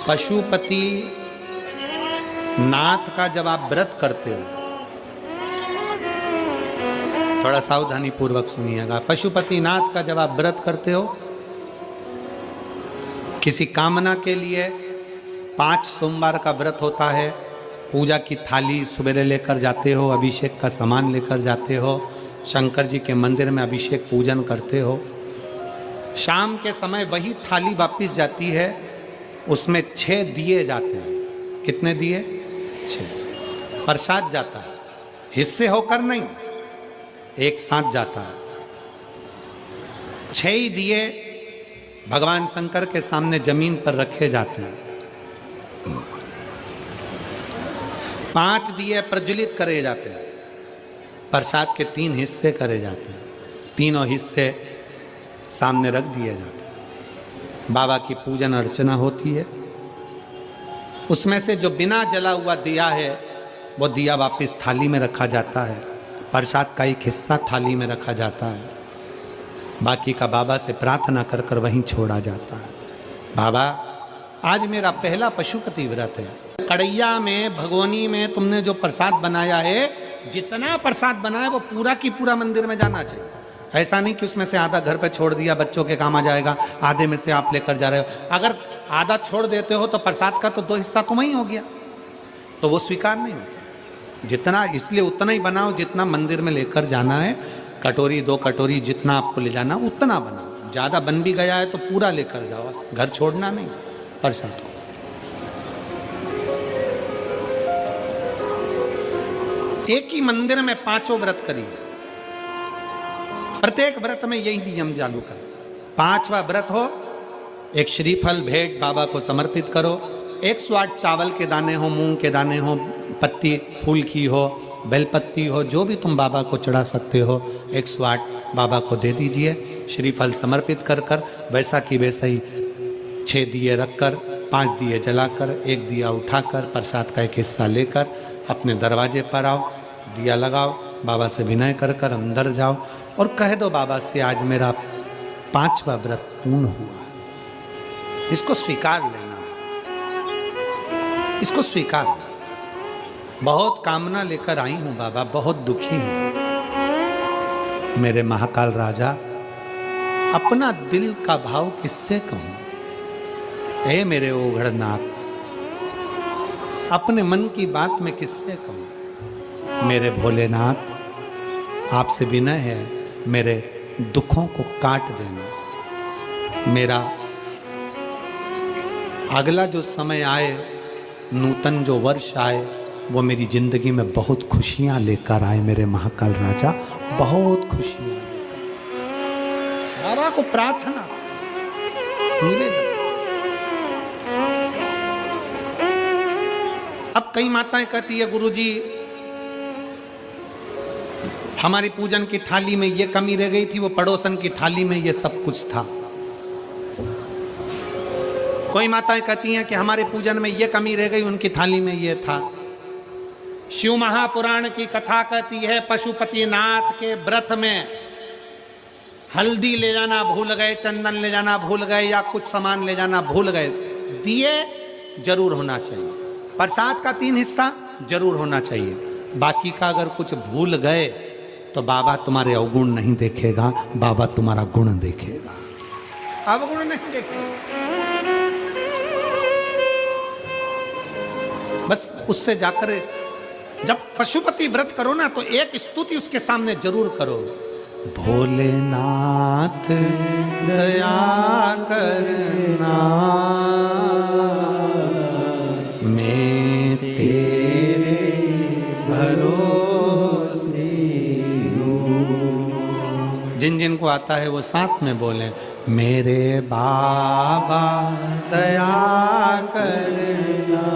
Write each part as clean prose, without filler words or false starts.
पशुपति नाथ का जब आप व्रत करते हो, थोड़ा सावधानी पूर्वक सुनिएगा। पशुपति नाथ का जब आप व्रत करते हो, किसी कामना के लिए 5 सोमवार का व्रत होता है, पूजा की थाली सवेरे लेकर जाते हो, अभिषेक का सामान लेकर जाते हो, शंकर जी के मंदिर में अभिषेक पूजन करते हो। शाम के समय वही थाली वापस जाती है, उसमें 6 दिए जाते हैं। कितने दिए? 6। प्रसाद जाता है, हिस्से होकर नहीं, एक साथ जाता है। 6 ही दिए भगवान शंकर के सामने जमीन पर रखे जाते हैं। 5 दिए प्रज्वलित करे जाते हैं। प्रसाद के 3 हिस्से करे जाते हैं, तीनों हिस्से सामने रख दिए जाते हैं। बाबा की पूजन अर्चना होती है। उसमें से जो बिना जला हुआ दिया है, वो दिया वापस थाली में रखा जाता है। प्रसाद का एक हिस्सा थाली में रखा जाता है, बाकी का बाबा से प्रार्थना कर कर वहीं छोड़ा जाता है। बाबा, आज मेरा पहला पशुपति व्रत है। कड़ैया में, भगोनी में तुमने जो प्रसाद बनाया है, जितना प्रसाद बनाया वो पूरा की पूरा मंदिर में जाना चाहिए। ऐसा नहीं कि उसमें से आधा घर पे छोड़ दिया, बच्चों के काम आ जाएगा, आधे में से आप लेकर जा रहे हो। अगर आधा छोड़ देते हो तो प्रसाद का तो 2 हिस्सा तुम ही हो गया, तो वो स्वीकार नहीं होता। जितना, इसलिए उतना ही बनाओ जितना मंदिर में लेकर जाना है। कटोरी 2 कटोरी जितना आपको ले जाना उतना बनाओ। ज़्यादा बन भी गया है तो पूरा लेकर जाओ, घर छोड़ना नहीं प्रसाद को। एक ही मंदिर में 5 व्रत करिए, प्रत्येक व्रत में यही नियम चालू करो। 5वां व्रत हो, एक श्रीफल भेंट बाबा को समर्पित करो। 108 चावल के दाने हो, मूंग के दाने हो, पत्ती फूल की हो, बेलपत्ती हो, जो भी तुम बाबा को चढ़ा सकते हो, 108 बाबा को दे दीजिए। श्रीफल समर्पित कर कर वैसा की वैसा ही 6 दिए रखकर, 5 दिए जलाकर, 1 दिया उठाकर, प्रसाद का एक हिस्सा लेकर अपने दरवाजे पर आओ, दिया लगाओ, बाबा से विनय कर कर अंदर जाओ और कह दो बाबा से, आज मेरा 5वां व्रत पूर्ण हुआ। इसको स्वीकार लेना, इसको स्वीकार। बहुत कामना लेकर आई हूं बाबा, बहुत दुखी हूं। मेरे महाकाल राजा, अपना दिल का भाव किससे कहूं? ए मेरे ओघड़नाथ, अपने मन की बात मैं किससे कहूं? मेरे भोलेनाथ, आपसे विनय है, मेरे दुखों को काट देना। मेरा अगला जो समय आए, नूतन जो वर्ष आए, वो मेरी जिंदगी में बहुत खुशियां लेकर आए। मेरे महाकाल राजा, बहुत खुशियां। बाबा को प्रार्थना निवेदन। अब कई माताएं कहती है, गुरुजी हमारी पूजन की थाली में ये कमी रह गई थी, वो पड़ोसन की थाली में ये सब कुछ था। कोई माताएं कहती हैं कि हमारे पूजन में ये कमी रह गई, उनकी थाली में ये था। शिव महापुराण की कथा कहती है, पशुपति नाथ के व्रत में हल्दी ले जाना भूल गए, चंदन ले जाना भूल गए, या कुछ सामान ले जाना भूल गए। दिए जरूर होना चाहिए, प्रसाद का 3 हिस्सा जरूर होना चाहिए। बाकी का अगर कुछ भूल गए तो बाबा तुम्हारे अवगुण नहीं देखेगा, बाबा तुम्हारा गुण देखेगा, अवगुण नहीं देखेगा। बस उससे जाकर जब पशुपति व्रत करो ना, तो एक स्तुति उसके सामने जरूर करो। भोलेनाथ दया करना, मैं तेरे भरोसे हूँ। जिन जिन को आता है वो साथ में बोले, मेरे बाबा दया करना,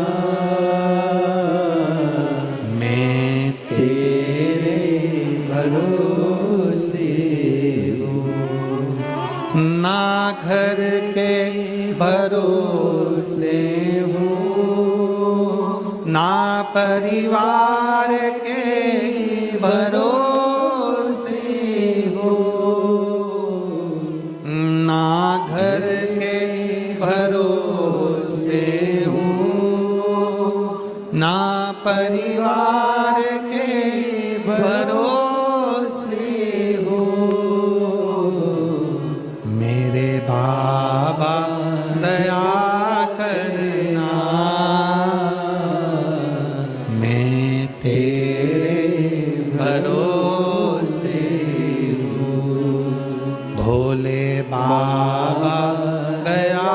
मैं तेरे भरोसे हूँ। ना घर के भरोसे हूँ, ना परिवार के भरोसे हूँ, ना घर के भरोसे परिवार के भरोसे हो। मेरे बाबा दया करना, मैं तेरे भरोसे हूँ। भोले बाबा दया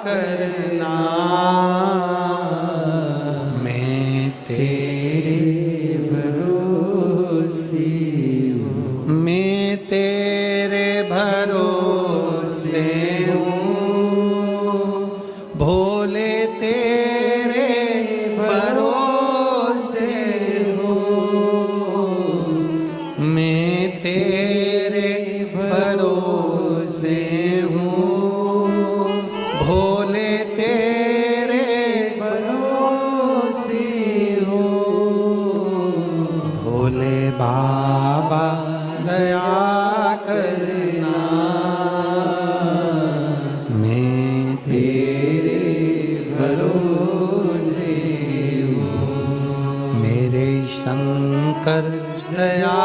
करना, मैं तेरे भरोसे हूँ। मैं तेरे भरोसे हूँ। भोले तेरे भरोसे हूँ। मैं तेरे भरोसे हूँ। भोले तेरे भरोसे हूँ। भोले बाबा दया करना, मैं तेरे भरोसे हूँ। मेरे शंकर दया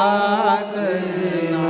करना,